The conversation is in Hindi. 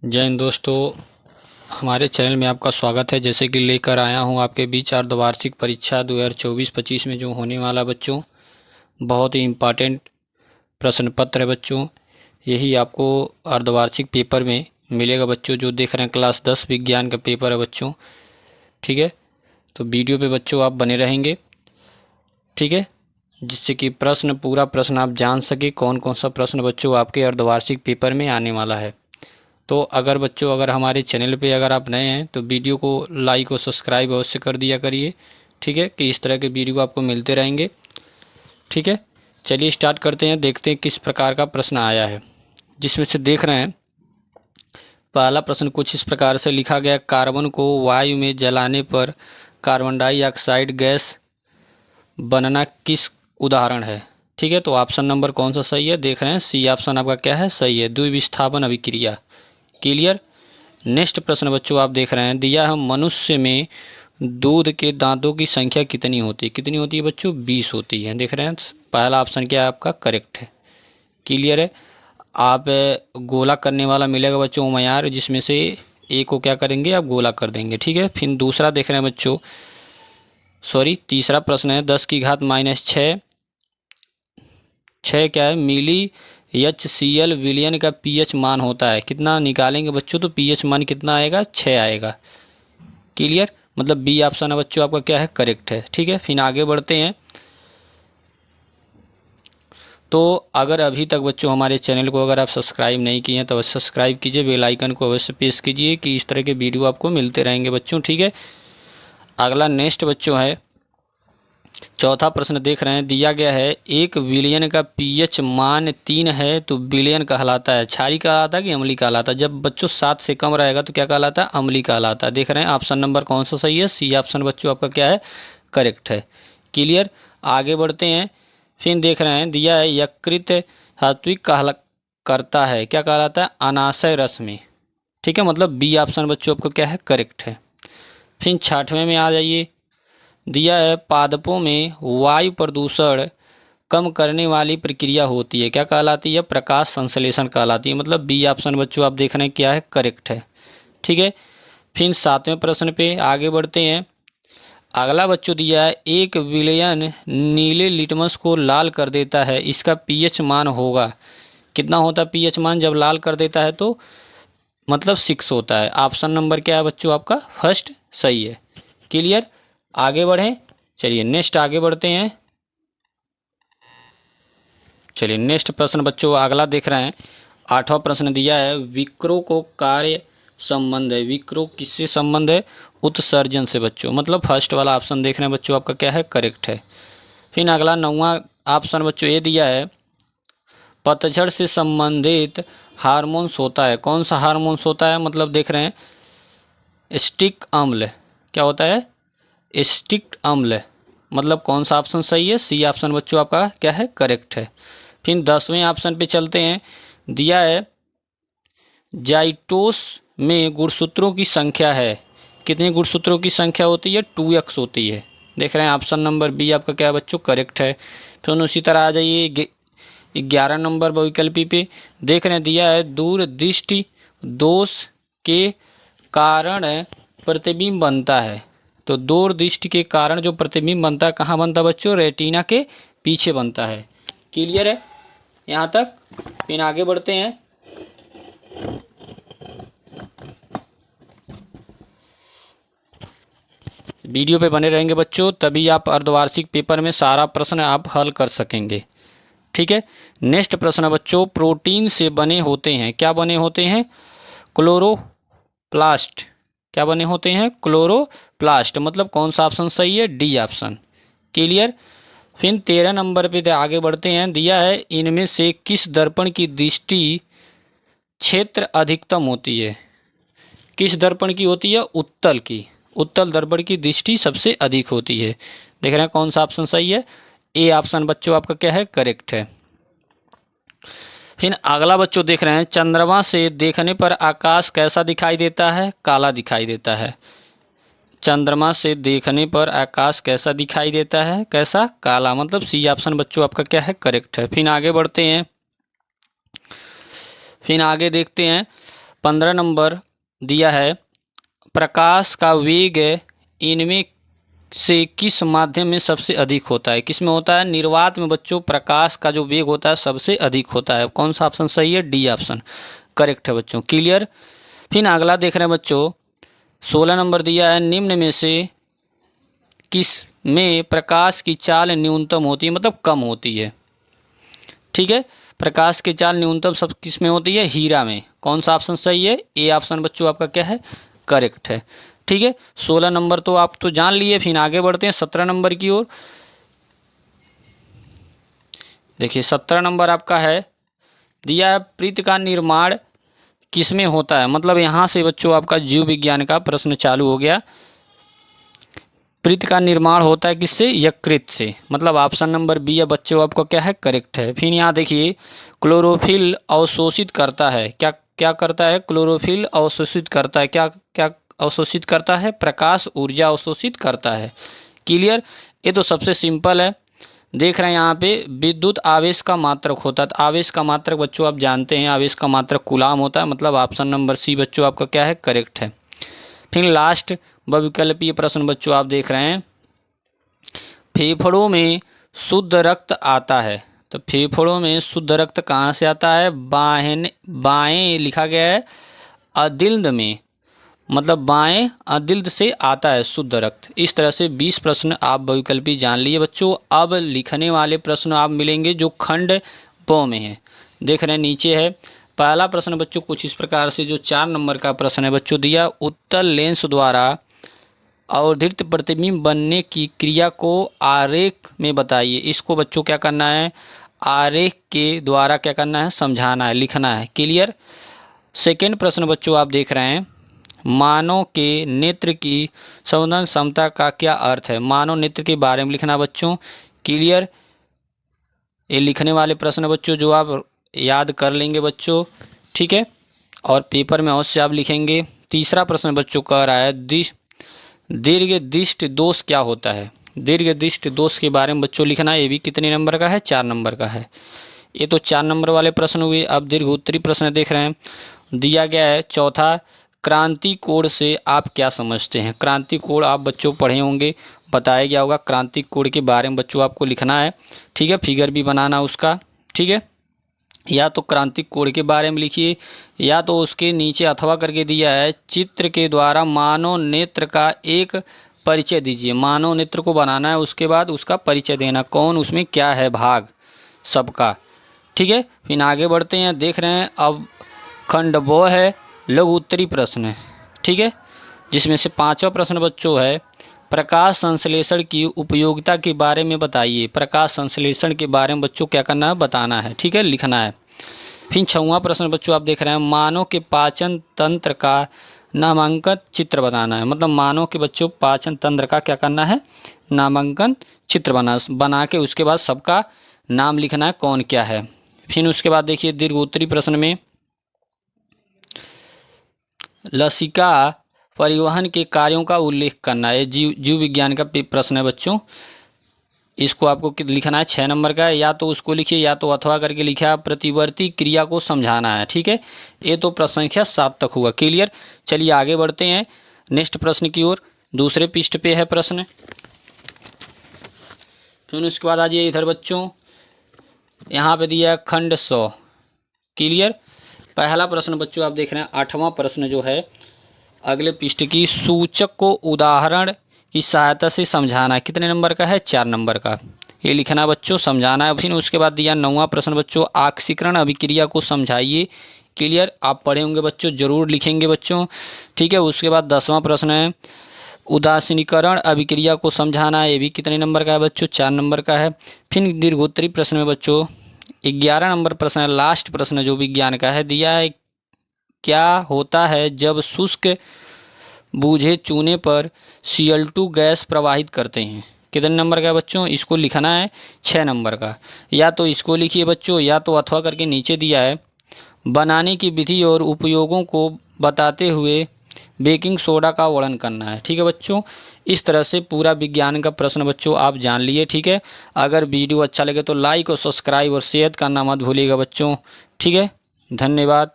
जय हिंद दोस्तों, हमारे चैनल में आपका स्वागत है। जैसे कि लेकर आया हूं आपके बीच अर्धवार्षिक परीक्षा 2024-25 में जो होने वाला बच्चों बहुत ही इम्पॉर्टेंट प्रश्न पत्र है बच्चों। यही आपको अर्धवार्षिक पेपर में मिलेगा बच्चों। जो देख रहे हैं क्लास 10 विज्ञान का पेपर है बच्चों, ठीक है। तो वीडियो पे बच्चों आप बने रहेंगे, ठीक है, जिससे कि पूरा प्रश्न आप जान सके कौन कौन सा प्रश्न बच्चों आपके अर्धवार्षिक पेपर में आने वाला है। तो अगर हमारे चैनल पे अगर आप नए हैं तो वीडियो को लाइक और सब्सक्राइब अवश्य कर दिया करिए, ठीक है, कि इस तरह के वीडियो आपको मिलते रहेंगे, ठीक है। चलिए स्टार्ट करते हैं, देखते हैं किस प्रकार का प्रश्न आया है। जिसमें से देख रहे हैं पहला प्रश्न कुछ इस प्रकार से लिखा गया, कार्बन को वायु में जलाने पर कार्बन डाइऑक्साइड गैस बनना किस उदाहरण है, ठीक है। तो ऑप्शन नंबर कौन सा सही है, देख रहे हैं सी ऑप्शन आपका क्या है, सही है, द्विविस्थापन अभिक्रिया। क्लियर। नेक्स्ट प्रश्न बच्चों आप देख रहे हैं, दिया है मनुष्य में दूध के दांतों की संख्या कितनी होती है। कितनी होती है बच्चों, 20 होती है। देख रहे हैं पहला ऑप्शन क्या है आपका, करेक्ट है। क्लियर है। आप गोला करने वाला मिलेगा बच्चों मयार, जिसमें से एक को क्या करेंगे आप गोला कर देंगे, ठीक है। फिर दूसरा देख रहे हैं बच्चों, तीसरा प्रश्न है 10⁻⁻6 क्या है, मिली HCl विलियन का pH मान होता है। कितना निकालेंगे बच्चों, तो pH मान कितना आएगा, 6 आएगा। क्लियर। मतलब बी ऑप्शन है बच्चों आपका क्या है, करेक्ट है, ठीक है। फिर आगे बढ़ते हैं। तो अगर अभी तक बच्चों हमारे चैनल को अगर आप सब्सक्राइब नहीं किए हैं तो अवश्य सब्सक्राइब कीजिए, बेल आइकन को अवश्य प्रेस कीजिए कि इस तरह के वीडियो आपको मिलते रहेंगे बच्चों, ठीक है। अगला नेक्स्ट बच्चों है, चौथा प्रश्न देख रहे हैं, दिया गया है एक विलियन का pH मान 3 है तो विलियन कहलाता है, क्षारीय कहलाता है कि अम्लीय कहलाता है। जब बच्चों 7 से कम रहेगा तो क्या कहलाता है, अम्लीय कहलाता है। देख रहे हैं ऑप्शन नंबर कौन सा सही है, सी ऑप्शन बच्चों आपका क्या है, करेक्ट है। क्लियर। आगे बढ़ते हैं। फिर देख रहे हैं, दिया है यकृत धात्विक करता है, क्या कहलाता है, अनाशय रस में, ठीक है। मतलब बी ऑप्शन बच्चों आपका क्या है, करेक्ट है। फिर 6वें में आ जाइए, दिया है पादपों में वायु प्रदूषण कम करने वाली प्रक्रिया होती है, क्या कहलाती है, प्रकाश संश्लेषण कहलाती है। मतलब बी ऑप्शन बच्चों आप देख रहे हैं क्या है, करेक्ट है, ठीक है। फिर 7वें प्रश्न पे आगे बढ़ते हैं। अगला बच्चों दिया है एक विलयन नीले लिटमस को लाल कर देता है, इसका pH मान होगा, कितना होता है pH मान जब लाल कर देता है तो, मतलब 6 होता है। ऑप्शन नंबर क्या है बच्चों आपका, फर्स्ट सही है। क्लियर। आगे बढ़ें। चलिए नेक्स्ट आगे बढ़ते हैं। चलिए नेक्स्ट प्रश्न बच्चों अगला देख रहे हैं, 8वां प्रश्न दिया है, विक्रो को कार्य संबंध है, विक्रो किससे संबंध है, उत्सर्जन से बच्चों। मतलब फर्स्ट वाला ऑप्शन देख रहे हैं बच्चों आपका क्या है, करेक्ट है। फिर अगला 9वां ऑप्शन बच्चों ये दिया है, पतझड़ से संबंधित हार्मोन्स होता है, कौन सा हार्मोन्स होता है। मतलब देख रहे हैं स्टिक अम्ल, क्या होता है, स्टिक अम्ल। मतलब कौन सा ऑप्शन सही है, सी ऑप्शन बच्चों आपका क्या है, करेक्ट है। फिर 10वें ऑप्शन पे चलते हैं, दिया है जाइटोस में गुणसूत्रों की संख्या है, कितने गुणसूत्रों की संख्या होती है, 2x होती है। देख रहे हैं ऑप्शन नंबर बी आपका क्या है बच्चों, करेक्ट है। फिर उसी तरह आ जाइए 11 नंबर विकल्पी पे, देख रहे हैं दिया है दूरदृष्टि दोष के कारण प्रतिबिंब बनता है। तो दूरदृष्टि के कारण जो प्रतिबिंब बनता है कहाँ बनता है बच्चों, रेटिना के पीछे बनता है। क्लियर है यहाँ तक। फिर आगे बढ़ते हैं। वीडियो पे बने रहेंगे बच्चों, तभी आप अर्धवार्षिक पेपर में सारा प्रश्न आप हल कर सकेंगे, ठीक है। नेक्स्ट प्रश्न बच्चों, प्रोटीन से बने होते हैं, क्या बने होते हैं, क्लोरोप्लास्ट, क्या बने होते हैं, क्लोरोप्लास्ट। मतलब कौन सा ऑप्शन सही है, डी ऑप्शन। क्लियर। फिर 13 नंबर पे आगे बढ़ते हैं, दिया है इनमें से किस दर्पण की दृष्टि क्षेत्र अधिकतम होती है, किस दर्पण की होती है, उत्तल की, उत्तल दर्पण की दृष्टि सबसे अधिक होती है। देख रहे हैं कौन सा ऑप्शन सही है, ए ऑप्शन बच्चों आपका क्या है, करेक्ट है। फिर अगला बच्चों देख रहे हैं, चंद्रमा से देखने पर आकाश कैसा दिखाई देता है, काला दिखाई देता है। चंद्रमा से देखने पर आकाश कैसा दिखाई देता है, कैसा, काला। मतलब सी ऑप्शन बच्चों आपका क्या है, करेक्ट है। फिर आगे बढ़ते हैं। फिर आगे देखते हैं, 15 नंबर दिया है, प्रकाश का वेग इनमें से किस माध्यम में सबसे अधिक होता है? किस में होता है? निर्वात में बच्चों प्रकाश का जो वेग होता है सबसे अधिक होता है। कौन सा ऑप्शन सही है? डी ऑप्शन करेक्ट है बच्चों। क्लियर। फिर अगला देख रहे हैं बच्चों, 16 नंबर दिया है, निम्न में से किस में प्रकाश की चाल न्यूनतम होती है, मतलब कम होती है। ठीक है, प्रकाश की चाल न्यूनतम सब किस में होती है? हीरा में। कौन सा ऑप्शन सही है? ए ऑप्शन बच्चों आपका क्या है? करेक्ट है। ठीक है, 16 नंबर तो आप तो जान लिए। फिर आगे बढ़ते हैं 17 नंबर की ओर। देखिए 17 नंबर आपका है दिया है, प्रीत का निर्माण किसमें होता है? मतलब यहाँ से बच्चों आपका जीव विज्ञान का प्रश्न चालू हो गया। प्रीत का निर्माण होता है किससे? यकृत से। मतलब ऑप्शन नंबर बी है बच्चों आपको क्या है? करेक्ट है। फिर यहाँ देखिए, क्लोरोफिल अवशोषित करता है, क्या क्या करता है? क्लोरोफिल अवशोषित करता है, क्या क्या अवशोषित करता है? प्रकाश ऊर्जा अवशोषित करता है। क्लियर। ये तो सबसे सिंपल है। देख रहे हैं यहाँ पे विद्युत आवेश का मात्रक होता है। तो आवेश का मात्रक बच्चों आप जानते हैं, आवेश का मात्रक कूलाम होता है। मतलब ऑप्शन नंबर सी बच्चों आपका क्या है? करेक्ट है। फिर लास्ट बहुविकल्पीय प्रश्न बच्चों आप देख रहे हैं, फेफड़ों में शुद्ध रक्त आता है। तो फेफड़ों में शुद्ध रक्त कहाँ से आता है? बाएं लिखा गया है अदिल्द में, मतलब बाएं अदिल्द से आता है शुद्ध रक्त। इस तरह से 20 प्रश्न आप बहुविकल्पी जान लिए बच्चों। अब लिखने वाले प्रश्न आप मिलेंगे जो खंड ब में है। देख रहे हैं नीचे है पहला प्रश्न बच्चों कुछ इस प्रकार से, जो 4 नंबर का प्रश्न है बच्चों दिया, उत्तल लेंस द्वारा अवधित प्रतिबिंब बनने की क्रिया को आरेख में बताइए। इसको बच्चों क्या करना है? आरेख के द्वारा क्या करना है? समझाना है, लिखना है। क्लियर। सेकेंड प्रश्न बच्चों आप देख रहे हैं, मानव के नेत्र की संवेदन क्षमता का क्या अर्थ है? मानव नेत्र के बारे में लिखना बच्चों। क्लियर। ये लिखने वाले प्रश्न बच्चों जो आप याद कर लेंगे बच्चों। ठीक है, और पेपर में अवश्य आप लिखेंगे। तीसरा प्रश्न बच्चों कह रहा है दीर्घ दृष्टि दोष क्या होता है? दीर्घ दृष्टि दोष के बारे में बच्चों लिखना है। ये भी कितने नंबर का है? 4 नंबर का है। ये तो 4 नंबर वाले प्रश्न हुए। अब दीर्घ उत्तरी प्रश्न देख रहे हैं, दिया गया है चौथा, क्रांति कोण से आप क्या समझते हैं? क्रांति कोण आप बच्चों पढ़े होंगे, बताया गया होगा। क्रांति कोण के बारे में बच्चों आपको लिखना है। ठीक है, फिगर भी बनाना उसका। ठीक है, या तो क्रांतिक कोण के बारे में लिखिए, या तो उसके नीचे अथवा करके दिया है, चित्र के द्वारा मानव नेत्र का एक परिचय दीजिए। मानव नेत्र को बनाना है, उसके बाद उसका परिचय देना, कौन उसमें क्या है भाग सबका। ठीक है, फिर आगे बढ़ते हैं। देख रहे हैं अब खंड ब है, लघु उत्तरी प्रश्न है। ठीक है, जिसमें से 5वां प्रश्न बच्चों है, प्रकाश संश्लेषण की उपयोगिता के बारे में बताइए। प्रकाश संश्लेषण के बारे में बच्चों क्या करना है? बताना है। ठीक है, लिखना है। फिर 6वां प्रश्न बच्चों आप देख रहे हैं, मानव के पाचन तंत्र का नामांकन चित्र बनाना है। मतलब मानव के बच्चों पाचन तंत्र का क्या करना है? नामांकन चित्र बना के उसके बाद सबका नाम लिखना है, कौन क्या है। फिर उसके बाद देखिए दीर्घ उत्तरी प्रश्न में लसिका परिवहन के कार्यों का उल्लेख करना है। जीव विज्ञान का प्रश्न है बच्चों। इसको आपको लिखना है, 6 नंबर का है। या तो उसको लिखिए या तो अथवा करके लिखा, प्रतिवर्ती क्रिया को समझाना है। ठीक है, ये तो प्रश्न संख्या 7 तक हुआ। क्लियर। चलिए आगे बढ़ते हैं नेक्स्ट प्रश्न की ओर। दूसरे पृष्ठ पे है प्रश्न। फिर उसके बाद आ जाइए इधर बच्चों, यहाँ पे दिया है खंड 100। क्लियर। पहला प्रश्न बच्चों आप देख रहे हैं 8वां प्रश्न जो है अगले पृष्ठ की, सूचक को उदाहरण की सहायता से समझाना है। कितने नंबर का है? 4 नंबर का। ये लिखना बच्चों, समझाना है। फिर उसके बाद दिया 9वां प्रश्न बच्चों, ऑक्सीकरण अभिक्रिया को समझाइए। क्लियर, आप पढ़े होंगे बच्चों, जरूर लिखेंगे बच्चों। ठीक है, उसके बाद 10वां प्रश्न है, उदासीनीकरण अभिक्रिया को समझाना है। ये भी कितने नंबर का है बच्चों? 4 नंबर का है। फिर दीर्घोत्तरी प्रश्न में बच्चों 11 नंबर प्रश्न है, लास्ट प्रश्न जो विज्ञान का है, दिया है क्या होता है जब शुष्क बूझे चूने पर Cl2 गैस प्रवाहित करते हैं। कितने नंबर का है बच्चों? इसको लिखना है 6 नंबर का। या तो इसको लिखिए बच्चों, या तो अथवा करके नीचे दिया है, बनाने की विधि और उपयोगों को बताते हुए बेकिंग सोडा का वर्णन करना है। ठीक है बच्चों, इस तरह से पूरा विज्ञान का प्रश्न बच्चों आप जान लिए। ठीक है, अगर वीडियो अच्छा लगे तो लाइक और सब्सक्राइब और शेयर करना मत भूलिएगा बच्चों। ठीक है, धन्यवाद।